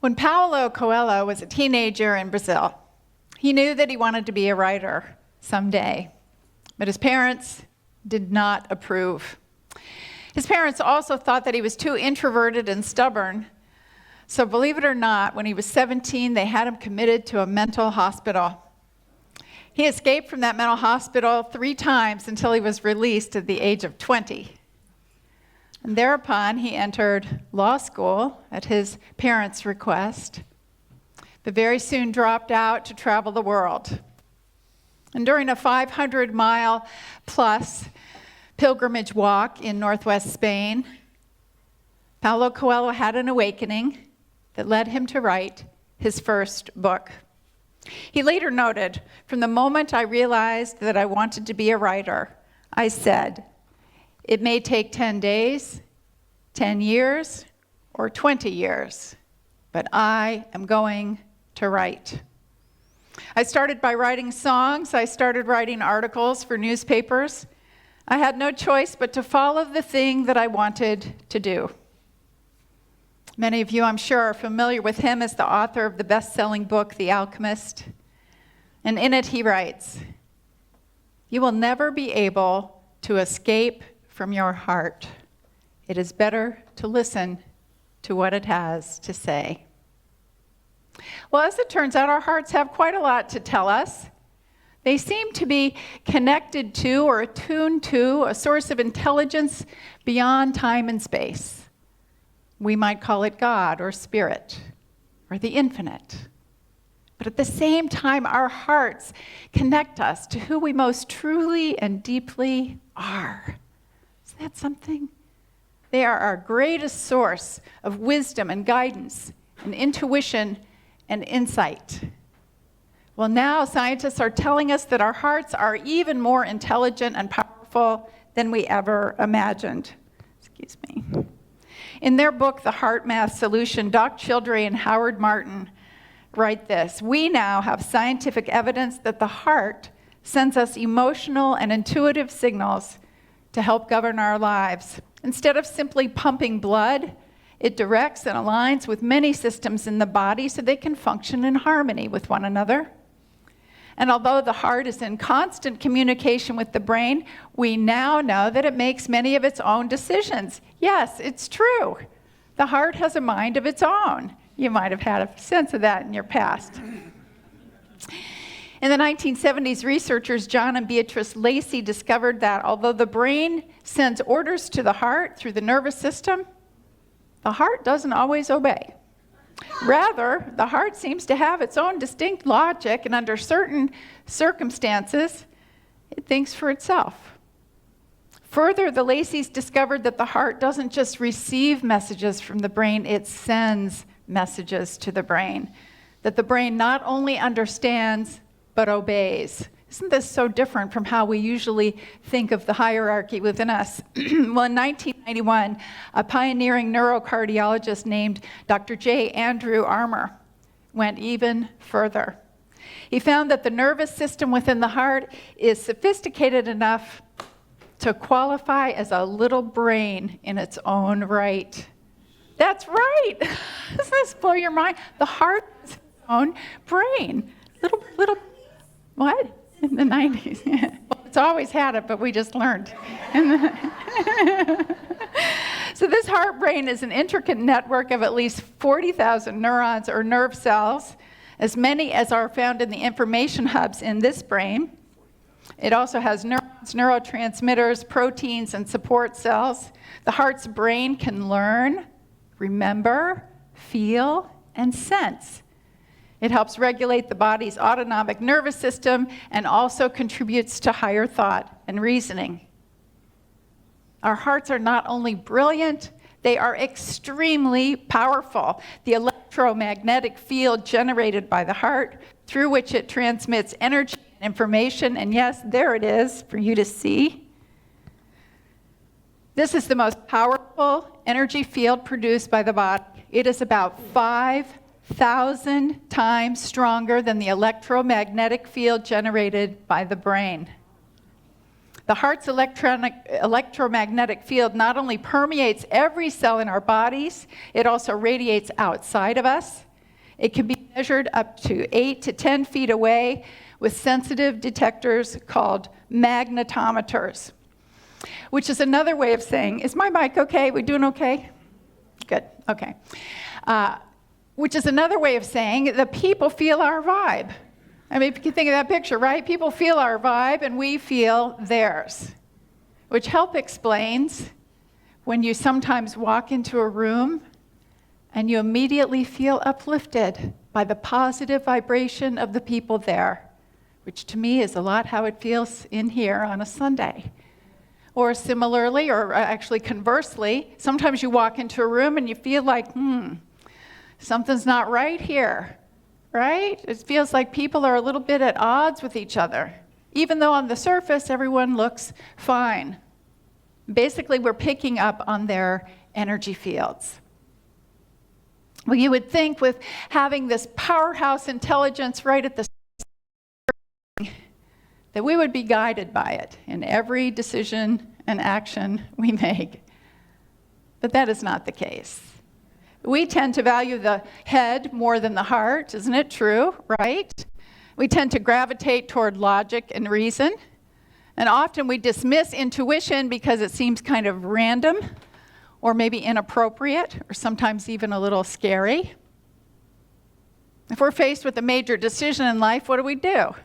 When Paulo Coelho was a teenager in Brazil, he knew that he wanted to be a writer someday, but his parents did not approve. His parents also thought that he was too introverted and stubborn, so believe it or not, when he was 17, they had him committed to a mental hospital. He escaped from that mental hospital 3 times until he was released at the age of 20. And thereupon, he entered law school at his parents' request, but very soon dropped out to travel the world. And during a 500-mile-plus pilgrimage walk in northwest Spain, Paulo Coelho had an awakening that led him to write his first book. He later noted, "From the moment I realized that I wanted to be a writer, I said, it may take 10 days, 10 years, or 20 years, but I am going to write." I started by writing songs. I started writing articles for newspapers. I had no choice but to follow the thing that I wanted to do. Many of you, I'm sure, are familiar with him as the author of the best-selling book, The Alchemist. And in it, he writes, "You will never be able to escape from your heart. It is better to listen to what it has to say." Well, as it turns out, our hearts have quite a lot to tell us. They seem to be connected to or attuned to a source of intelligence beyond time and space. We might call it God or Spirit or the infinite. But at the same time, our hearts connect us to who we most truly and deeply are. Isn't that something? They are our greatest source of wisdom and guidance and intuition and insight. Well, now scientists are telling us that our hearts are even more intelligent and powerful than we ever imagined. Excuse me. In their book, The Heart Math Solution, Doc Childre and Howard Martin write this: "We now have scientific evidence that the heart sends us emotional and intuitive signals to help govern our lives. Instead of simply pumping blood, it directs and aligns with many systems in the body so they can function in harmony with one another. And although the heart is in constant communication with the brain, we now know that it makes many of its own decisions." Yes, it's true. The heart has a mind of its own. You might have had a sense of that in your past. In the 1970s, researchers John and Beatrice Lacey discovered that although the brain sends orders to the heart through the nervous system, the heart doesn't always obey. Rather, the heart seems to have its own distinct logic, and under certain circumstances, it thinks for itself. Further, the Lacey's discovered that the heart doesn't just receive messages from the brain, it sends messages to the brain. That the brain not only understands, but obeys. Isn't this so different from how we usually think of the hierarchy within us? Well, in 1991, a pioneering neurocardiologist named Dr. J. Andrew Armour went even further. He found that the nervous system within the heart is sophisticated enough to qualify as a little brain in its own right. That's right. Doesn't this blow your mind? The heart is its own brain. Little, what? In the 90s. Well, it's always had it, but we just learned. So this heart brain is an intricate network of at least 40,000 neurons or nerve cells, as many as are found in the information hubs in this brain. It also has neurons, neurotransmitters, proteins, and support cells. The heart's brain can learn, remember, feel, and sense. It helps regulate the body's autonomic nervous system and also contributes to higher thought and reasoning. Our hearts are not only brilliant, they are extremely powerful. The electromagnetic field generated by the heart, through which it transmits energy and information, and yes, there it is for you to see. This is the most powerful energy field produced by the body. It is about 5,000 times stronger than the electromagnetic field generated by the brain. The heart's electromagnetic field not only permeates every cell in our bodies, it also radiates outside of us. It can be measured up to 8 to 10 feet away with sensitive detectors called magnetometers, which is another way of saying, is my mic okay? We doing okay? Good, okay. Which is another way of saying that people feel our vibe. I mean, if you can think of that picture, right? People feel our vibe and we feel theirs, which explains when you sometimes walk into a room and you immediately feel uplifted by the positive vibration of the people there, which to me is a lot how it feels in here on a Sunday. Or similarly, or actually conversely, sometimes you walk into a room and you feel like, something's not right here, right? It feels like people are a little bit at odds with each other, even though on the surface everyone looks fine. Basically, we're picking up on their energy fields. Well, you would think with having this powerhouse intelligence right at the center, that we would be guided by it in every decision and action we make. But that is not the case. We tend to value the head more than the heart, isn't it true, right? We tend to gravitate toward logic and reason. And often we dismiss intuition because it seems kind of random or maybe inappropriate or sometimes even a little scary. If we're faced with a major decision in life, what do?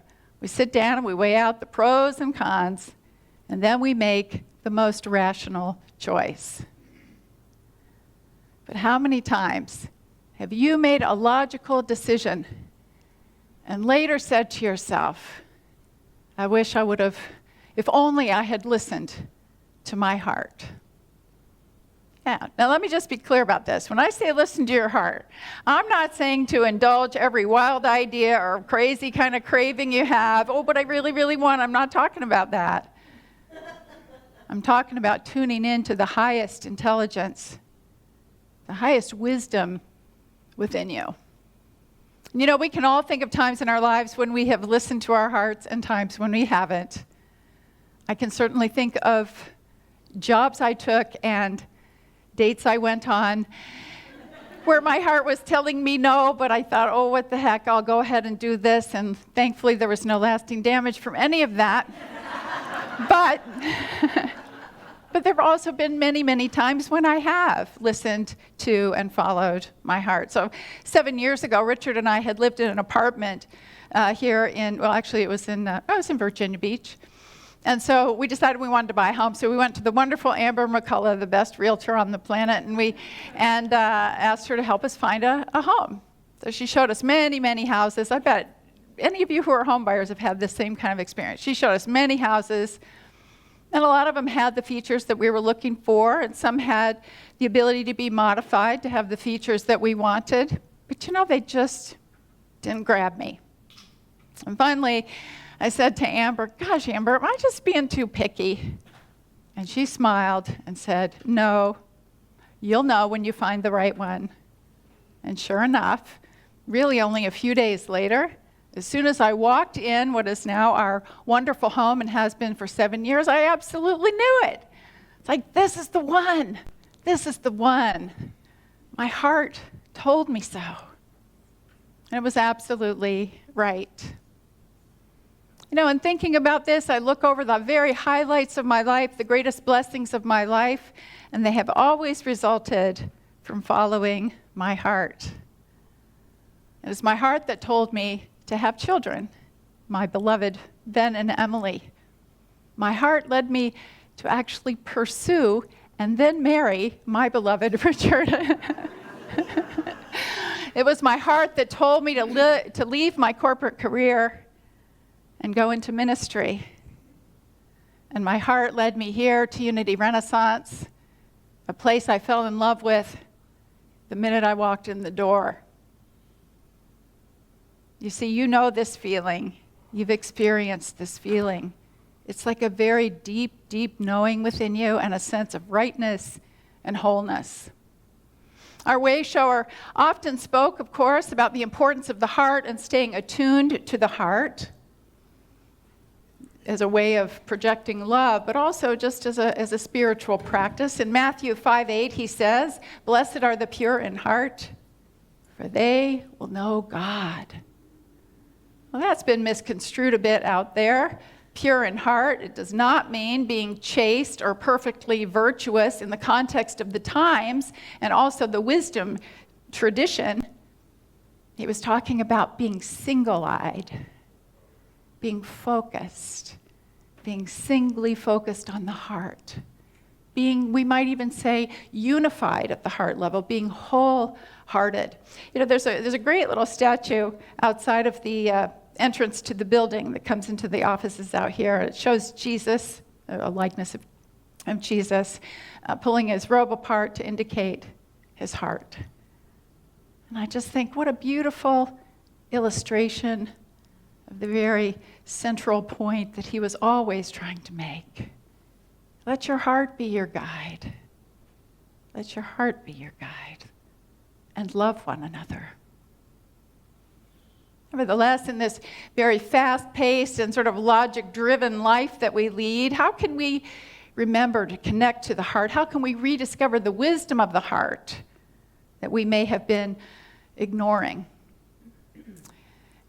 We sit down and we weigh out the pros and cons, and then we make the most rational choice. But how many times have you made a logical decision and later said to yourself, I wish I would have, if only I had listened to my heart? Yeah. Now let me just be clear about this. When I say listen to your heart, I'm not saying to indulge every wild idea or crazy kind of craving you have. Oh, but I really, really want. I'm not talking about that. I'm talking about tuning in to the highest intelligence, the highest wisdom within you. You know, we can all think of times in our lives when we have listened to our hearts and times when we haven't. I can certainly think of jobs I took and dates I went on where my heart was telling me no, but I thought, oh, what the heck, I'll go ahead and do this. And thankfully, there was no lasting damage from any of that. But there have also been many, many times when I have listened to and followed my heart. So 7 years ago, Richard and I had lived in an apartment here in, well, actually it was I was in Virginia Beach. And so we decided we wanted to buy a home. So we went to the wonderful Amber McCullough, the best realtor on the planet, and asked her to help us find a home. So she showed us many, many houses. I bet any of you who are home buyers have had this same kind of experience. She showed us many houses, and a lot of them had the features that we were looking for, and some had the ability to be modified to have the features that we wanted. But you know, they just didn't grab me. And finally, I said to Amber, gosh, Amber, am I just being too picky? And she smiled and said, no, you'll know when you find the right one. And sure enough, really only a few days later, as soon as I walked in what is now our wonderful home and has been for 7 years, I absolutely knew it. It's like, this is the one. This is the one. My heart told me so. And it was absolutely right. You know, in thinking about this, I look over the very highlights of my life, the greatest blessings of my life, and they have always resulted from following my heart. It was my heart that told me to have children, my beloved Ben and Emily. My heart led me to actually pursue and then marry my beloved Richard. It was my heart that told me to leave my corporate career and go into ministry. And my heart led me here to Unity Renaissance, a place I fell in love with the minute I walked in the door. You see, you know this feeling. You've experienced this feeling. It's like a very deep, deep knowing within you and a sense of rightness and wholeness. Our way shower often spoke, of course, about the importance of the heart and staying attuned to the heart as a way of projecting love, but also just as a spiritual practice. In Matthew 5:8, he says, "Blessed are the pure in heart, for they will know God. Well, that's been misconstrued a bit out there. Pure in heart, it does not mean being chaste or perfectly virtuous in the context of the times and also the wisdom tradition. He was talking about being single-eyed, being focused, being singly focused on the heart, being, we might even say, unified at the heart level, being wholehearted. You know, there's a great little statue outside of the entrance to the building that comes into the offices out here. It shows Jesus, a likeness of Jesus, pulling his robe apart to indicate his heart. And I just think, what a beautiful illustration of the very central point that he was always trying to make. Let your heart be your guide. Let your heart be your guide. And love one another. Nevertheless, in this very fast-paced and sort of logic-driven life that we lead, how can we remember to connect to the heart? How can we rediscover the wisdom of the heart that we may have been ignoring?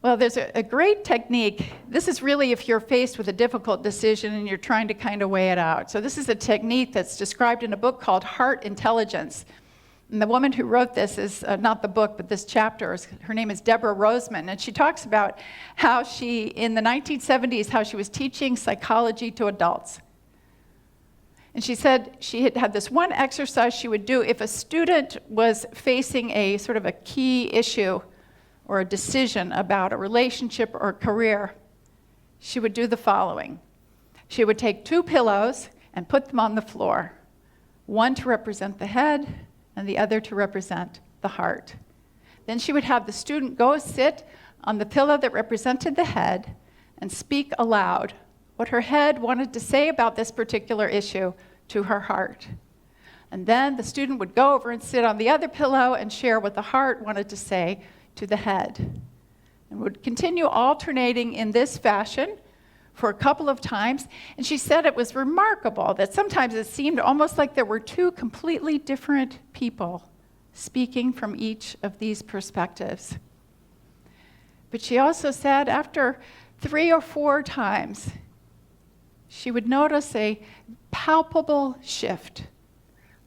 Well, there's a great technique. This is really if you're faced with a difficult decision and you're trying to kind of weigh it out. So this is a technique that's described in a book called Heart Intelligence. And the woman who wrote this is, not the book, but this chapter, her name is Deborah Roseman. And she talks about how she, in the 1970s, how she was teaching psychology to adults. And she said she had this one exercise she would do if a student was facing a sort of a key issue or a decision about a relationship or a career. She would do the following. She would take 2 pillows and put them on the floor, one to represent the head and the other to represent the heart. Then she would have the student go sit on the pillow that represented the head and speak aloud what her head wanted to say about this particular issue to her heart. And then the student would go over and sit on the other pillow and share what the heart wanted to say to the head. And would continue alternating in this fashion for a couple of times. And she said it was remarkable that sometimes it seemed almost like there were 2 completely different people speaking from each of these perspectives. But she also said after 3 or 4 times, she would notice a palpable shift,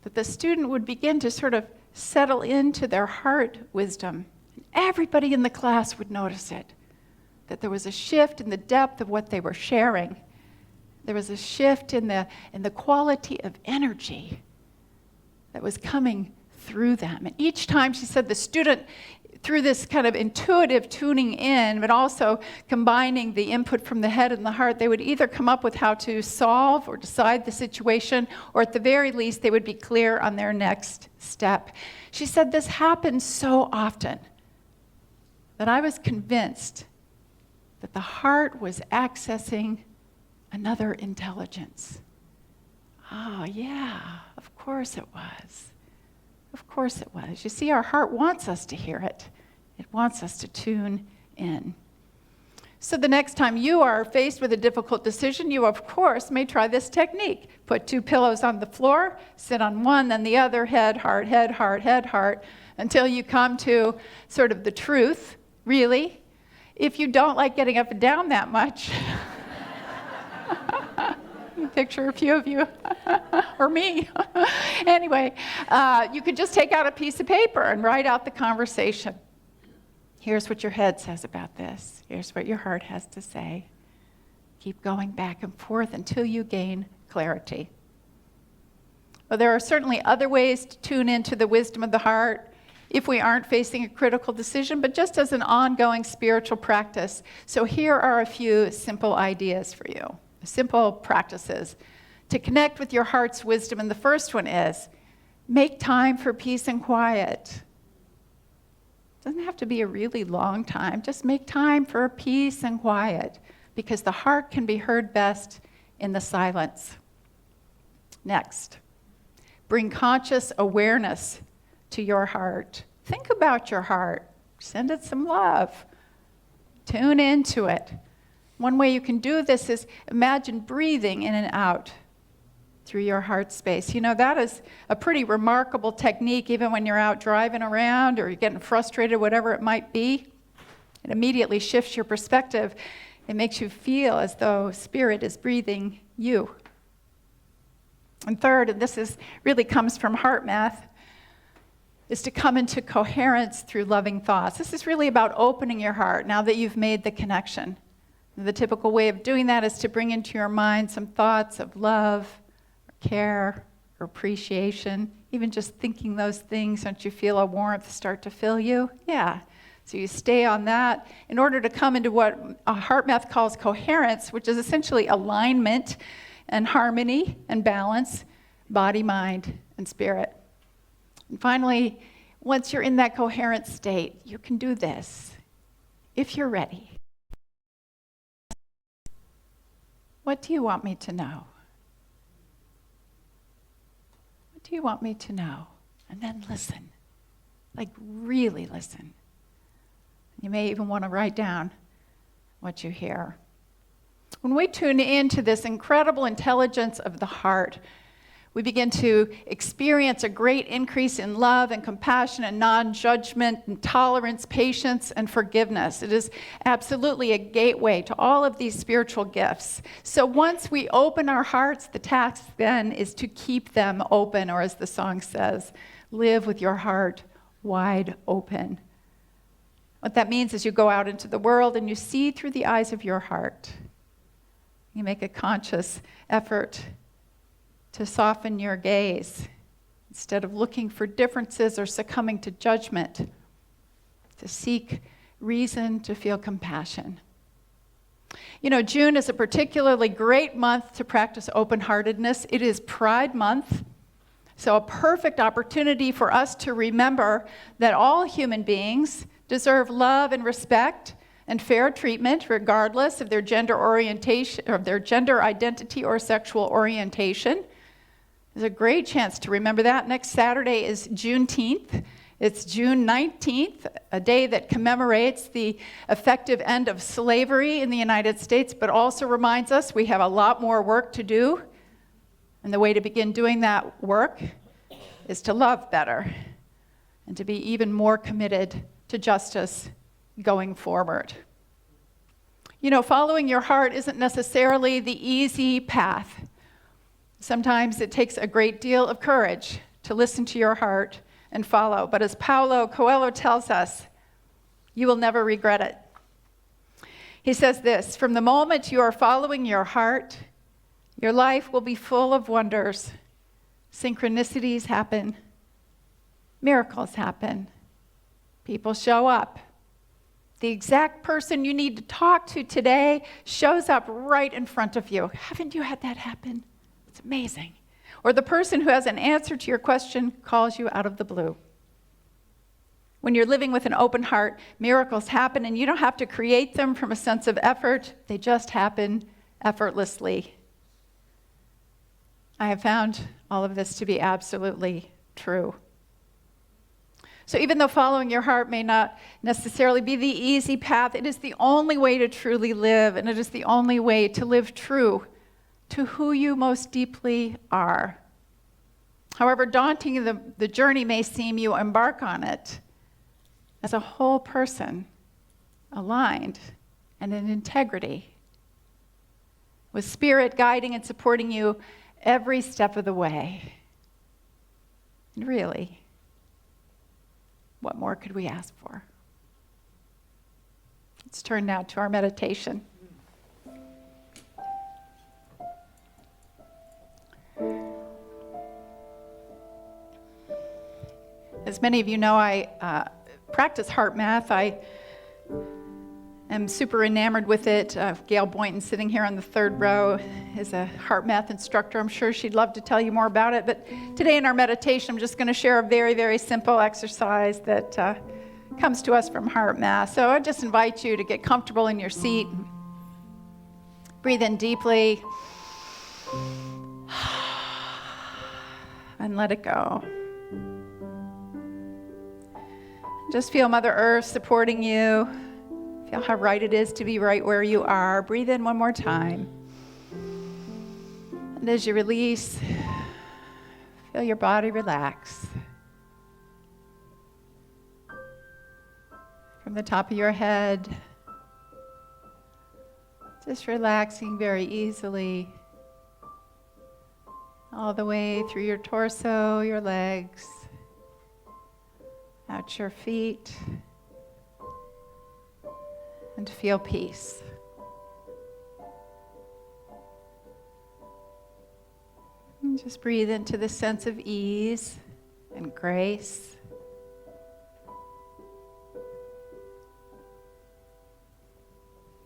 that the student would begin to sort of settle into their heart wisdom. Everybody in the class would notice it, that there was a shift in the depth of what they were sharing. There was a shift in the quality of energy that was coming through them. And each time, she said, the student, through this kind of intuitive tuning in, but also combining the input from the head and the heart, they would either come up with how to solve or decide the situation, or at the very least, they would be clear on their next step. She said this happened so often that I was convinced that the heart was accessing another intelligence. Oh, yeah, of course it was. Of course it was. You see, our heart wants us to hear it. It wants us to tune in. So the next time you are faced with a difficult decision, you, of course, may try this technique. Put 2 pillows on the floor, sit on one, then the other, head, heart, head, heart, head, heart, until you come to sort of the truth, really. If you don't like getting up and down that much, picture a few of you, or me. Anyway, you could just take out a piece of paper and write out the conversation. Here's what your head says about this. Here's what your heart has to say. Keep going back and forth until you gain clarity. Well, there are certainly other ways to tune into the wisdom of the heart if we aren't facing a critical decision, but just as an ongoing spiritual practice. So here are a few simple ideas for you. Simple practices to connect with your heart's wisdom. And the first one is, make time for peace and quiet. It doesn't have to be a really long time. Just make time for peace and quiet, because the heart can be heard best in the silence. Next, bring conscious awareness to your heart. Think about your heart. Send it some love. Tune into it. One way you can do this is imagine breathing in and out. through your heart space. You know, that is a pretty remarkable technique, even when you're out driving around or you're getting frustrated, whatever it might be. It immediately shifts your perspective. It makes you feel as though Spirit is breathing you. And third, and this really comes from heart math, is to come into coherence through loving thoughts. This is really about opening your heart now that you've made the connection. And the typical way of doing that is to bring into your mind some thoughts of love, or care, or appreciation. Even just thinking those things, don't you feel a warmth start to fill you? Yeah. So you stay on that in order to come into what a heart math calls coherence, which is essentially alignment and harmony and balance, body, mind, and spirit. And finally, once you're in that coherent state, you can do this. If you're ready. What do you want me to know? What do you want me to know? And then listen. Like really listen. You may even want to write down what you hear. When we tune into this incredible intelligence of the heart, we begin to experience a great increase in love and compassion and non-judgment and tolerance, patience, and forgiveness. It is absolutely a gateway to all of these spiritual gifts. So once we open our hearts, the task then is to keep them open, or as the song says, live with your heart wide open. What that means is you go out into the world and you see through the eyes of your heart. You make a conscious effort to soften your gaze instead of looking for differences or succumbing to judgment, to seek reason to feel compassion. You know, June is a particularly great month to practice open-heartedness. It is Pride Month, so a perfect opportunity for us to remember that all human beings deserve love and respect and fair treatment regardless of their gender orientation, or their gender identity or sexual orientation. There's a great chance to remember that. Next Saturday is Juneteenth. It's June 19th, a day that commemorates the effective end of slavery in the United States, but also reminds us we have a lot more work to do. And the way to begin doing that work is to love better and to be even more committed to justice going forward. You know, following your heart isn't necessarily the easy path. Sometimes it takes a great deal of courage to listen to your heart and follow. But as Paula Coelho tells us, you will never regret it. He says this, from the moment you are following your heart, your life will be full of wonders. Synchronicities happen. Miracles happen. People show up. The exact person you need to talk to today shows up right in front of you. Haven't you had that happen? It's amazing. Or the person who has an answer to your question calls you out of the blue. When you're living with an open heart, miracles happen, and you don't have to create them from a sense of effort. They just happen effortlessly. I have found all of this to be absolutely true. So even though following your heart may not necessarily be the easy path, it is the only way to truly live, and it is the only way to live true to who you most deeply are. However daunting the journey may seem, you embark on it as a whole person, aligned and in integrity, with Spirit guiding and supporting you every step of the way. And really, what more could we ask for? Let's turn now to our meditation. As many of you know, I practice heart math. I am super enamored with it. Gail Boynton, sitting here on the third row, is a heart math instructor. I'm sure she'd love to tell you more about it. But today in our meditation, I'm just going to share a very, very simple exercise that comes to us from heart math. So I just invite you to get comfortable in your seat. Breathe in deeply. And let it go. Just feel Mother Earth supporting you. Feel how right it is to be right where you are. Breathe in one more time. And as you release, feel your body relax. From the top of your head, just relaxing very easily, all the way through your torso, your legs, out your feet, and feel peace. And just breathe into the sense of ease and grace.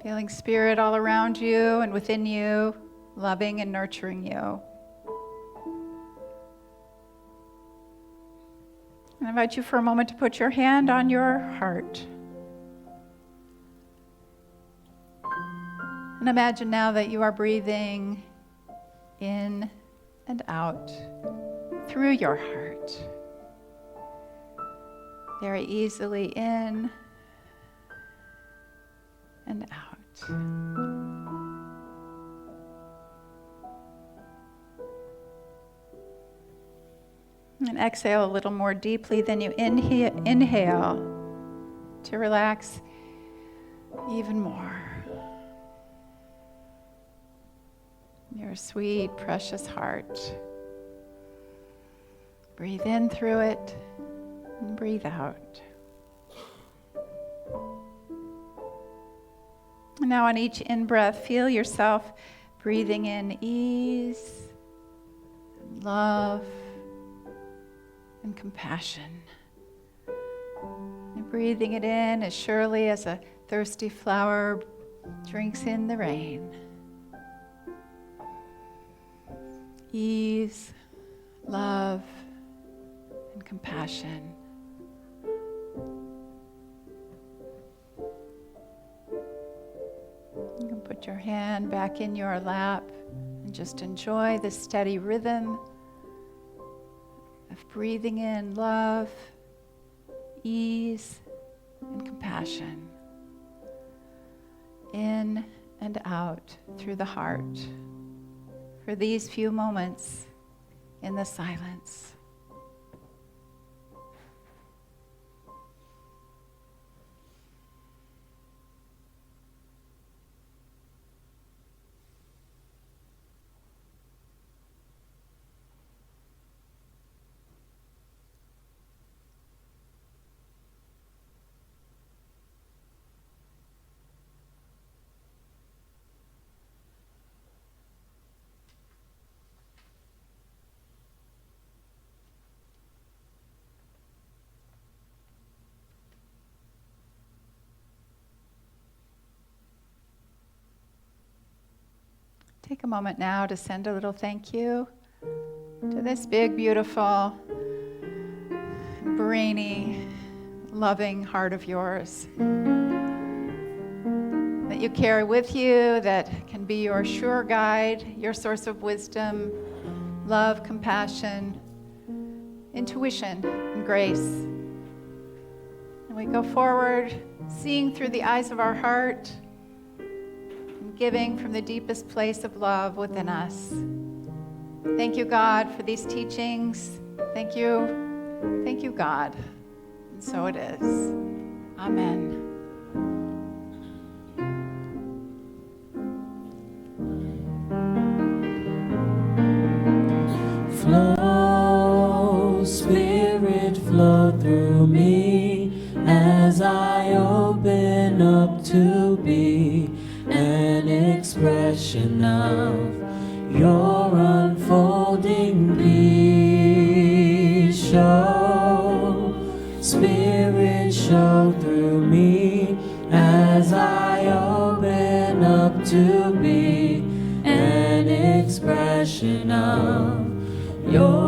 Feeling spirit all around you and within you, loving and nurturing you. I invite you for a moment to put your hand on your heart. And imagine now that you are breathing in and out through your heart. Very easily in and out. And exhale a little more deeply than you inhale to relax even more. Your sweet, precious heart. Breathe in through it and breathe out. And now on each in-breath, feel yourself breathing in ease, and love, and compassion. And breathing it in as surely as a thirsty flower drinks in the rain. Ease, love, and compassion. You can put your hand back in your lap and just enjoy the steady rhythm of breathing in love, ease, and compassion. In and out through the heart for these few moments in the silence. Take a moment now to send a little thank you to this big, beautiful, brainy, loving heart of yours that you carry with you, that can be your sure guide, your source of wisdom, love, compassion, intuition, and grace. And we go forward, seeing through the eyes of our heart, giving from the deepest place of love within us. Thank you, God, for these teachings. Thank you, God. And so it is. Amen. Flow, Spirit, flow through me as I open up to be an expression of your unfolding peace. Show, Spirit, show through me as I open up to be an expression of your